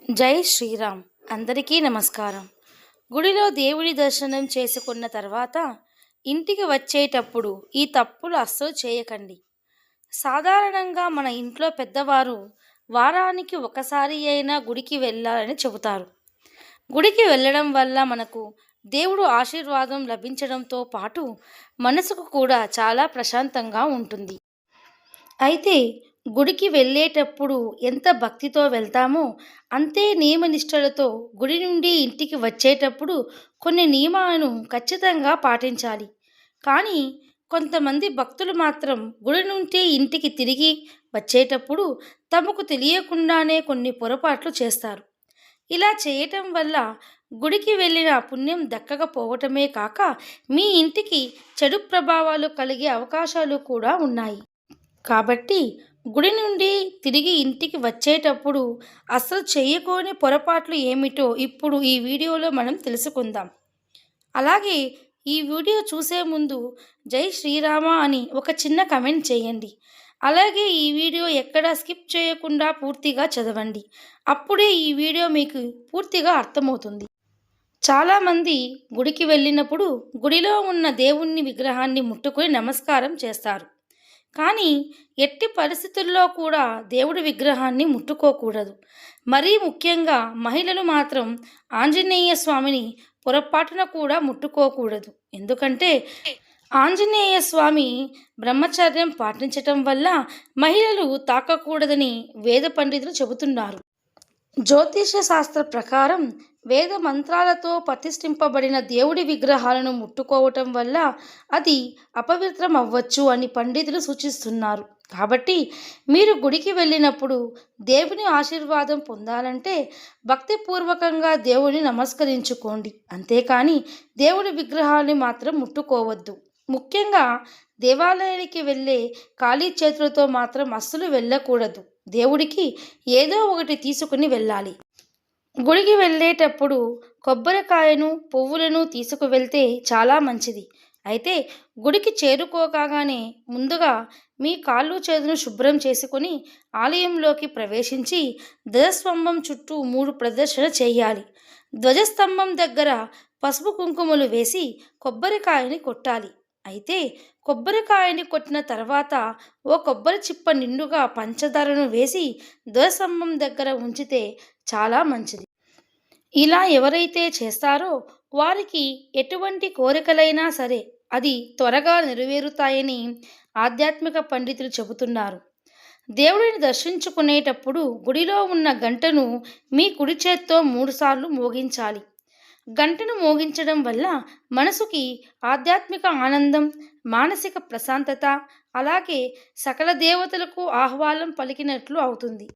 జై శ్రీరామ్. అందరికీ నమస్కారం. గుడిలో దేవుడి దర్శనం చేసుకున్న తర్వాత ఇంటికి వచ్చేటప్పుడు ఈ తప్పులు అస్సలు చేయకండి. సాధారణంగా మన ఇంట్లో పెద్దవారు వారానికి ఒకసారి అయినా గుడికి వెళ్ళాలని చెబుతారు. గుడికి వెళ్ళడం వల్ల మనకు దేవుడు ఆశీర్వాదం లభించడంతో పాటు మనసుకు కూడా చాలా ప్రశాంతంగా ఉంటుంది. అయితే గుడికి వెళ్ళేటప్పుడు ఎంత భక్తితో వెళ్తామో అంతే నియమనిష్టలతో గుడి నుండి ఇంటికి వచ్చేటప్పుడు కొన్ని నియమాలను ఖచ్చితంగా పాటించాలి. కానీ కొంతమంది భక్తులు మాత్రం గుడి నుండి ఇంటికి తిరిగి వచ్చేటప్పుడు తమకు తెలియకుండానే కొన్ని పొరపాట్లు చేస్తారు. ఇలా చేయటం వల్ల గుడికి వెళ్ళిన పుణ్యం దక్కకపోవటమే కాక మీ ఇంటికి చెడు ప్రభావాలు కలిగే అవకాశాలు కూడా ఉన్నాయి. కాబట్టి గుడి నుండి తిరిగి ఇంటికి వచ్చేటప్పుడు అసలు చేయకూడని పొరపాట్లు ఏమిటో ఇప్పుడు ఈ వీడియోలో మనం తెలుసుకుందాం. అలాగే ఈ వీడియో చూసే ముందు జై శ్రీరామ అని ఒక చిన్న కమెంట్ చేయండి. అలాగే ఈ వీడియో ఎక్కడా స్కిప్ చేయకుండా పూర్తిగా చదవండి. అప్పుడే ఈ వీడియో మీకు పూర్తిగా అర్థమవుతుంది. చాలామంది గుడికి వెళ్ళినప్పుడు గుడిలో ఉన్న దేవుని విగ్రహాన్ని ముట్టుకొని నమస్కారం చేస్తారు. కానీ ఎట్టి పరిస్థితుల్లో కూడా దేవుడి విగ్రహాన్ని ముట్టుకోకూడదు. మరీ ముఖ్యంగా మహిళలు మాత్రం ఆంజనేయ స్వామిని పొరపాటున కూడా ముట్టుకోకూడదు. ఎందుకంటే ఆంజనేయ స్వామి బ్రహ్మచర్యం పాటించటం వల్ల మహిళలు తాకకూడదని వేద పండితులు చెబుతున్నారు. జ్యోతిష శాస్త్ర ప్రకారం వేద మంత్రాలతో ప్రతిష్ఠింపబడిన దేవుడి విగ్రహాలను ముట్టుకోవటం వల్ల అది అపవిత్రం అవ్వచ్చు అని పండితులు సూచిస్తున్నారు. కాబట్టి మీరు గుడికి వెళ్ళినప్పుడు దేవుని ఆశీర్వాదం పొందాలంటే భక్తిపూర్వకంగా దేవుని నమస్కరించుకోండి. అంతేకాని దేవుడి విగ్రహాన్ని మాత్రం ముట్టుకోవద్దు. ముఖ్యంగా దేవాలయానికి వెళ్ళే ఖాళీ చేతులతో మాత్రం అస్సలు వెళ్ళకూడదు. దేవుడికి ఏదో ఒకటి తీసుకుని వెళ్ళాలి. గుడికి వెళ్ళేటప్పుడు కొబ్బరికాయను పువ్వులను తీసుకువెళ్తే చాలా మంచిది. అయితే గుడికి చేరుకోగానే ముందుగా మీ కాళ్ళు చేతులను శుభ్రం చేసుకొని ఆలయంలోకి ప్రవేశించి ధ్వజస్తంభం చుట్టూ 3 ప్రదక్షిణ చేయాలి. ధ్వజస్తంభం దగ్గర పసుపు కుంకుమలు వేసి కొబ్బరికాయని కొట్టాలి. అయితే కొబ్బరికాయని కొట్టిన తర్వాత ఓ కొబ్బరి చిప్ప నిండుగా పంచదారను వేసి ధ్వజస్తంభం దగ్గర ఉంచితే చాలా మంచిది. ఇలా ఎవరైతే చేస్తారో వారికి ఎటువంటి కోరికలైనా సరే అది త్వరగా నెరవేరుతాయని ఆధ్యాత్మిక పండితులు చెబుతున్నారు. దేవుడిని దర్శించుకునేటప్పుడు గుడిలో ఉన్న గంటను మీ కుడి చేత్తో 3 సార్లు మోగించాలి. గంటను మోగించడం వల్ల మనసుకి ఆధ్యాత్మిక ఆనందం, మానసిక ప్రశాంతత, అలాగే సకల దేవతలకు ఆహ్వానం పలికినట్లు అవుతుంది.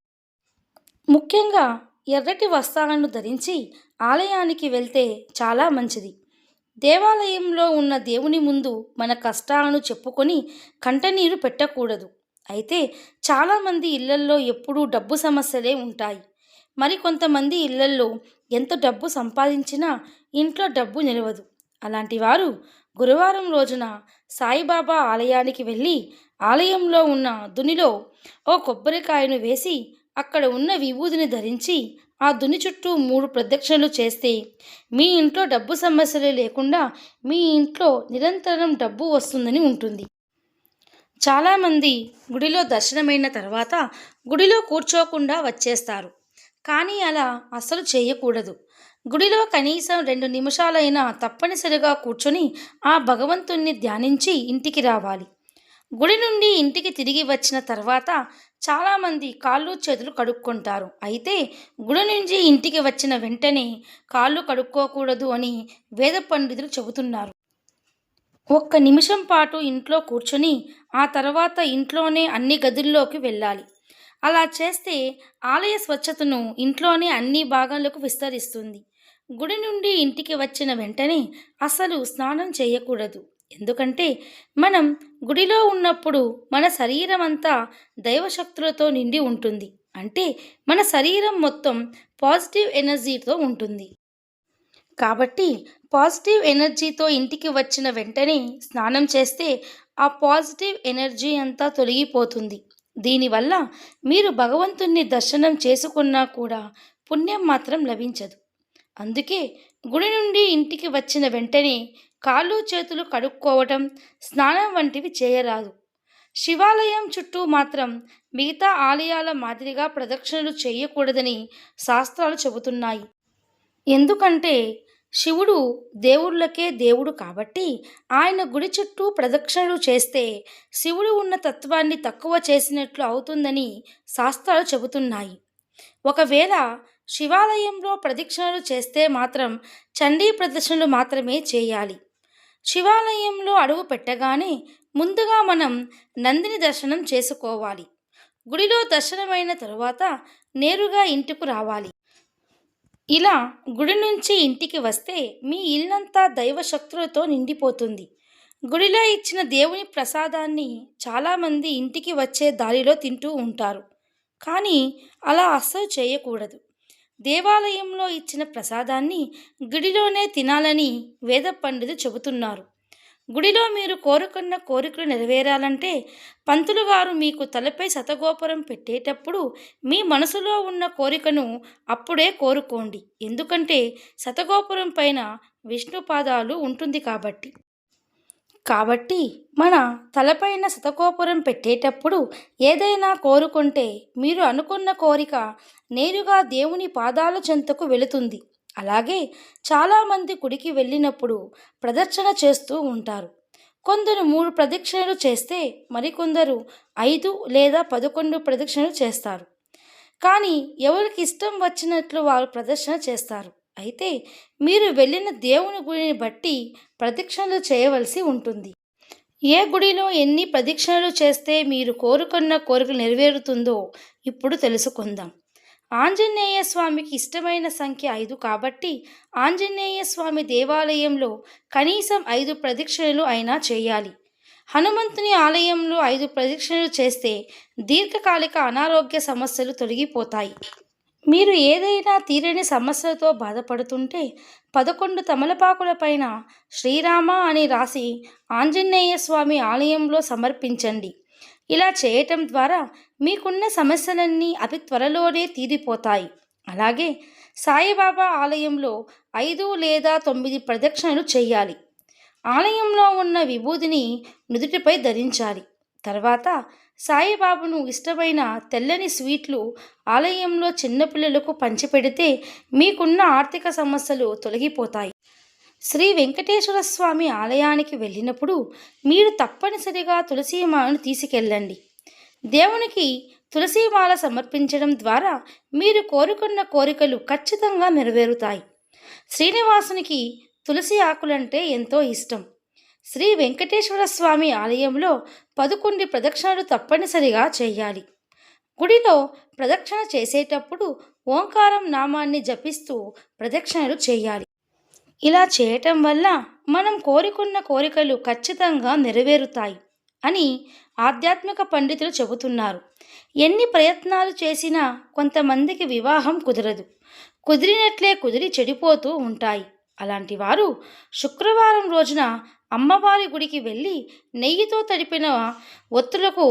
ముఖ్యంగా ఎర్రటి వస్త్రాలను ధరించి ఆలయానికి వెళ్తే చాలా మంచిది. దేవాలయంలో ఉన్న దేవుని ముందు మన కష్టాలను చెప్పుకొని కంటనీరు పెట్టకూడదు. అయితే చాలామంది ఇళ్లల్లో ఎప్పుడూ డబ్బు సమస్యలే ఉంటాయి. మరికొంతమంది ఇళ్లల్లో ఎంత డబ్బు సంపాదించినా ఇంట్లో డబ్బు నిలవదు. అలాంటి వారు గురువారం రోజున సాయిబాబా ఆలయానికి వెళ్ళి ఆలయంలో ఉన్న దునిలో ఓ కొబ్బరికాయను వేసి అక్కడ ఉన్న విభూదిని ధరించి ఆ దుని చుట్టూ 3 ప్రదక్షిణలు చేస్తే మీ ఇంట్లో డబ్బు సమస్యలు లేకుండా మీ ఇంట్లో నిరంతరం డబ్బు వస్తుందని ఉంటుంది. చాలామంది గుడిలో దర్శనమైన తర్వాత గుడిలో కూర్చోకుండా వచ్చేస్తారు. కానీ అలా అస్సలు చేయకూడదు. గుడిలో కనీసం 2 నిమిషాలైనా తప్పనిసరిగా కూర్చొని ఆ భగవంతుణ్ణి ధ్యానించి ఇంటికి రావాలి. గుడి నుండి ఇంటికి తిరిగి వచ్చిన తర్వాత చాలామంది కాళ్ళు చేతులు కడుక్కుంటారు. అయితే గుడి నుంచి ఇంటికి వచ్చిన వెంటనే కాళ్ళు కడుక్కోకూడదు అని వేద పండితులు చెబుతున్నారు. 1 నిమిషం పాటు ఇంట్లో కూర్చొని ఆ తర్వాత ఇంట్లోనే అన్ని గదుల్లోకి వెళ్ళాలి. అలా చేస్తే ఆలయ స్వచ్ఛతను ఇంట్లోనే అన్ని భాగాలకు విస్తరిస్తుంది. గుడి నుండి ఇంటికి వచ్చిన వెంటనే అసలు స్నానం చేయకూడదు. ఎందుకంటే మనం గుడిలో ఉన్నప్పుడు మన శరీరం అంతా దైవశక్తులతో నిండి ఉంటుంది. అంటే మన శరీరం మొత్తం పాజిటివ్ ఎనర్జీతో ఉంటుంది. కాబట్టి పాజిటివ్ ఎనర్జీతో ఇంటికి వచ్చిన వెంటనే స్నానం చేస్తే ఆ పాజిటివ్ ఎనర్జీ అంతా తొలగిపోతుంది. దీనివల్ల మీరు భగవంతుణ్ణి దర్శనం చేసుకున్నా కూడా పుణ్యం మాత్రం లభించదు. అందుకే గుడి నుండి ఇంటికి వచ్చిన వెంటనే కాళ్ళు చేతులు కడుక్కోవటం, స్నానం వంటివి చేయరాదు. శివాలయం చుట్టూ మాత్రం మిగతా ఆలయాల మాదిరిగా ప్రదక్షిణలు చేయకూడదని శాస్త్రాలు చెబుతున్నాయి. ఎందుకంటే శివుడు దేవుళ్ళకే దేవుడు కాబట్టి ఆయన గుడి చుట్టూ ప్రదక్షిణలు చేస్తే శివుడు ఉన్న తత్వాన్ని తక్కువ చేసినట్లు అవుతుందని శాస్త్రాలు చెబుతున్నాయి. ఒకవేళ శివాలయంలో ప్రదక్షిణలు చేస్తే మాత్రం చండీ ప్రదక్షిణలు మాత్రమే చేయాలి. శివాలయంలో అడుగు పెట్టగానే ముందుగా మనం నందిని దర్శనం చేసుకోవాలి. గుడిలో దర్శనమైన తరువాత నేరుగా ఇంటికి రావాలి. ఇలా గుడి నుంచి ఇంటికి వస్తే మీ ఇల్లంతా దైవశక్తులతో నిండిపోతుంది. గుడిలో ఇచ్చిన దేవుని ప్రసాదాన్ని చాలామంది ఇంటికి వచ్చే దారిలో తింటూ ఉంటారు. కానీ అలా అస్సలు చేయకూడదు. దేవాలయంలో ఇచ్చిన ప్రసాదాన్ని గుడిలోనే తినాలని వేద పండితులు చెబుతున్నారు. గుడిలో మీరు కోరుకున్న కోరికలు నెరవేరాలంటే పంతులు గారు మీకు తలపై శతగోపురం పెట్టేటప్పుడు మీ మనసులో ఉన్న కోరికను అప్పుడే కోరుకోండి. ఎందుకంటే శతగోపురం పైన విష్ణు పాదాలు ఉంటుంది కాబట్టి మన తలపైన శతగోపురం పెట్టేటప్పుడు ఏదైనా కోరుకుంటే మీరు అనుకున్న కోరిక నేరుగా దేవుని పాదాల చెంతకు వెళుతుంది. అలాగే చాలామంది గుడికి వెళ్ళినప్పుడు ప్రదక్షిణ చేస్తూ ఉంటారు. కొందరు 3 ప్రదక్షిణలు చేస్తే మరికొందరు 5 లేదా 11 ప్రదక్షిణలు చేస్తారు. కానీ ఎవరికి ఇష్టం వచ్చినట్లు వారు ప్రదక్షిణ చేస్తారు. అయితే మీరు వెళ్ళిన దేవుని గుడిని బట్టి ప్రదక్షిణలు చేయవలసి ఉంటుంది. ఏ గుడిలో ఎన్ని ప్రదక్షిణలు చేస్తే మీరు కోరుకున్న కోరిక నెరవేరుతుందో ఇప్పుడు తెలుసుకుందాం. ఆంజనేయ స్వామికి ఇష్టమైన సంఖ్య 5 కాబట్టి ఆంజనేయ స్వామి దేవాలయంలో కనీసం 5 ప్రదక్షిణలు అయినా చేయాలి. హనుమంతుని ఆలయంలో 5 ప్రదక్షిణలు చేస్తే దీర్ఘకాలిక అనారోగ్య సమస్యలు తొలగిపోతాయి. మీరు ఏదైనా తీరని సమస్యలతో బాధపడుతుంటే 11 తమలపాకులపైన శ్రీరామ అని రాసి ఆంజనేయ స్వామి ఆలయంలో సమర్పించండి. ఇలా చేయటం ద్వారా మీకున్న సమస్యలన్నీ అతి త్వరలోనే తీరిపోతాయి. అలాగే సాయిబాబా ఆలయంలో 5 లేదా 9 ప్రదక్షిణలు చేయాలి. ఆలయంలో ఉన్న విభూదిని నుదుటిపై ధరించాలి. తర్వాత సాయిబాబాను ఇష్టమైన తెల్లని స్వీట్లు ఆలయంలో చిన్నపిల్లలకు పంచిపెడితే మీకున్న ఆర్థిక సమస్యలు తొలగిపోతాయి. శ్రీ వెంకటేశ్వర స్వామి ఆలయానికి వెళ్ళినప్పుడు మీరు తప్పనిసరిగా తులసీమాలను తీసుకెళ్ళండి. దేవునికి తులసీమాల సమర్పించడం ద్వారా మీరు కోరుకున్న కోరికలు ఖచ్చితంగా నెరవేరుతాయి. శ్రీనివాసునికి తులసి ఆకులంటే ఎంతో ఇష్టం. శ్రీ వెంకటేశ్వర స్వామి ఆలయంలో 11 ప్రదక్షిణలు తప్పనిసరిగా చేయాలి. గుడిలో ప్రదక్షిణ చేసేటప్పుడు ఓంకారం నామాన్ని జపిస్తూ ప్రదక్షిణలు చేయాలి. ఇలా చేయటం వల్ల మనం కోరుకున్న కోరికలు ఖచ్చితంగా నెరవేరుతాయి అని ఆధ్యాత్మిక పండితులు చెబుతున్నారు. ఎన్ని ప్రయత్నాలు చేసినా కొంతమందికి వివాహం కుదరదు. కుదిరినట్లే కుదిరి చెడిపోతూ ఉంటాయి. అలాంటి వారు శుక్రవారం రోజున అమ్మవారి గుడికి వెళ్ళి నెయ్యితో తడిపిన ఒత్తులకు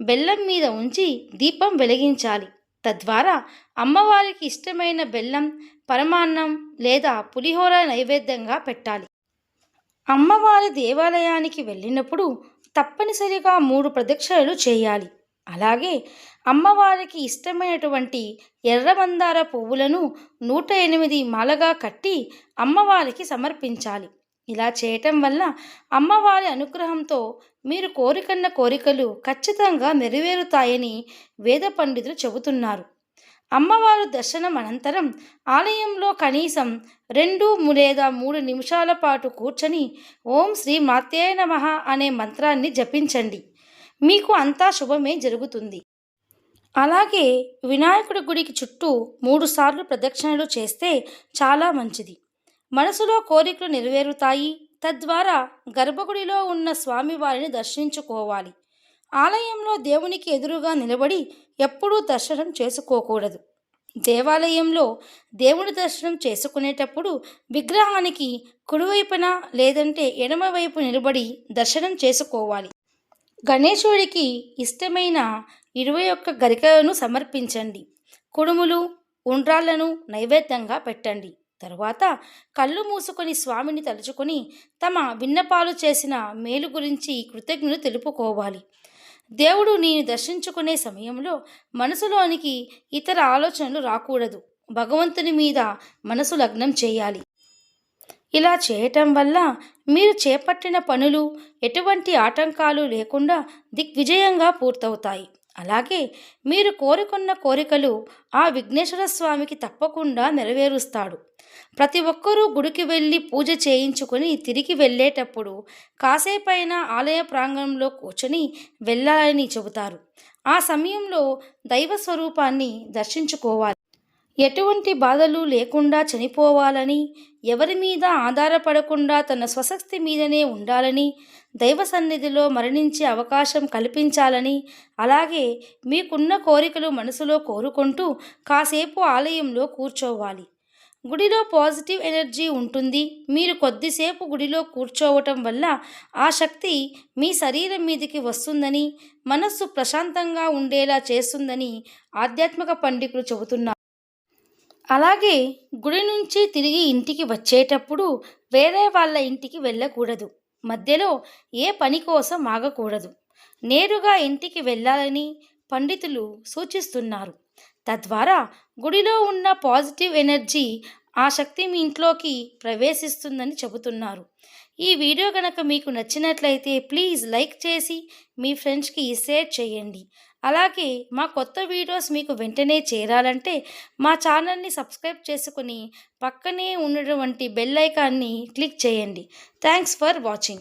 బెల్లం మీద ఉంచి దీపం వెలిగించాలి. తద్వారా అమ్మవారికి ఇష్టమైన బెల్లం, పరమాన్నం లేదా పులిహోర నైవేద్యంగా పెట్టాలి. అమ్మవారి దేవాలయానికి వెళ్ళినప్పుడు తప్పనిసరిగా 3 ప్రదక్షిణలు చేయాలి. అలాగే అమ్మవారికి ఇష్టమైనటువంటి ఎర్రమందార పువ్వులను 108 మాలగా కట్టి అమ్మవారికి సమర్పించాలి. ఇలా చేయటం వల్ల అమ్మవారి అనుగ్రహంతో మీరు కోరికన్న కోరికలు ఖచ్చితంగా నెరవేరుతాయని వేద పండితులు చెబుతున్నారు. అమ్మవారు దర్శనం అనంతరం ఆలయంలో కనీసం 2 లేదా 3 నిమిషాల పాటు కూర్చొని ఓం శ్రీ మాత్రే నమః అనే మంత్రాన్ని జపించండి. మీకు అంతా శుభమే జరుగుతుంది. అలాగే వినాయకుడి గుడికి చుట్టూ 3 సార్లు ప్రదక్షిణలు చేస్తే చాలా మంచిది. మనసులో కోరికలు నెరవేరుతాయి. తద్వారా గర్భగుడిలో ఉన్న స్వామివారిని దర్శించుకోవాలి. ఆలయంలో దేవునికి ఎదురుగా నిలబడి ఎప్పుడూ దర్శనం చేసుకోకూడదు. దేవాలయంలో దేవుని దర్శనం చేసుకునేటప్పుడు విగ్రహానికి కుడివైపున లేదంటే ఎడమవైపు నిలబడి దర్శనం చేసుకోవాలి. గణేశుడికి ఇష్టమైన 21 గరికలను సమర్పించండి. కుడుములు, ఉండ్రాళ్లను నైవేద్యంగా పెట్టండి. తరువాత కళ్ళు మూసుకొని స్వామిని తలుచుకొని తమ విన్నపాలు చేసిన మేలు గురించి కృతజ్ఞతలు తెలుపుకోవాలి. దేవుడు నేను దర్శించుకునే సమయంలో మనసులోనికి ఇతర ఆలోచనలు రాకూడదు. భగవంతుని మీద మనసు లగ్నం చేయాలి. ఇలా చేయటం వల్ల మీరు చేపట్టిన పనులు ఎటువంటి ఆటంకాలు లేకుండా దిగ్విజయంగా పూర్తవుతాయి. అలాగే మీరు కోరుకున్న కోరికలు ఆ విఘ్నేశ్వర స్వామికి తప్పకుండా నెరవేరుస్తాడు. ప్రతి ఒక్కరూ గుడికి వెళ్ళి పూజ చేయించుకొని తిరిగి వెళ్ళేటప్పుడు కాసేపైనా ఆలయ ప్రాంగణంలో కూర్చొని వెళ్ళాలని చెబుతారు. ఆ సమయంలో దైవ స్వరూపాన్ని దర్శించుకోవాలి. ఎటువంటి బాధలు లేకుండా చనిపోవాలని, ఎవరి మీద ఆధారపడకుండా తన స్వశక్తి మీదనే ఉండాలని, దైవ సన్నిధిలో మరణించే అవకాశం కల్పించాలని, అలాగే మీకున్న కోరికలు మనసులో కోరుకుంటూ కాసేపు ఆలయంలో కూర్చోవాలి. గుడిలో పాజిటివ్ ఎనర్జీ ఉంటుంది. మీరు కొద్దిసేపు గుడిలో కూర్చోవటం వల్ల ఆ శక్తి మీ శరీరం మీదకి వస్తుందని, మనస్సు ప్రశాంతంగా ఉండేలా చేస్తుందని ఆధ్యాత్మిక పండితులు చెబుతున్నారు. అలాగే గుడి నుంచి తిరిగి ఇంటికి వచ్చేటప్పుడు వేరే వాళ్ళ ఇంటికి వెళ్ళకూడదు. మధ్యలో ఏ పని కోసం ఆగకూడదు. నేరుగా ఇంటికి వెళ్ళాలని పండితులు సూచిస్తున్నారు. తద్వారా గుడిలో ఉన్న పాజిటివ్ ఎనర్జీ ఆ శక్తి మీ ఇంట్లోకి ప్రవేశిస్తుందని చెబుతున్నారు. ఈ వీడియో కనుక మీకు నచ్చినట్లయితే ప్లీజ్ లైక్ చేసి మీ ఫ్రెండ్స్కి షేర్ చేయండి. అలాగే మా కొత్త వీడియోస్ మీకు వెంటనే చేరాలంటే మా ఛానల్ని సబ్స్క్రైబ్ చేసుకుని పక్కనే ఉన్నటువంటి బెల్ ఐకాన్ని క్లిక్ చేయండి. Thanks for watching.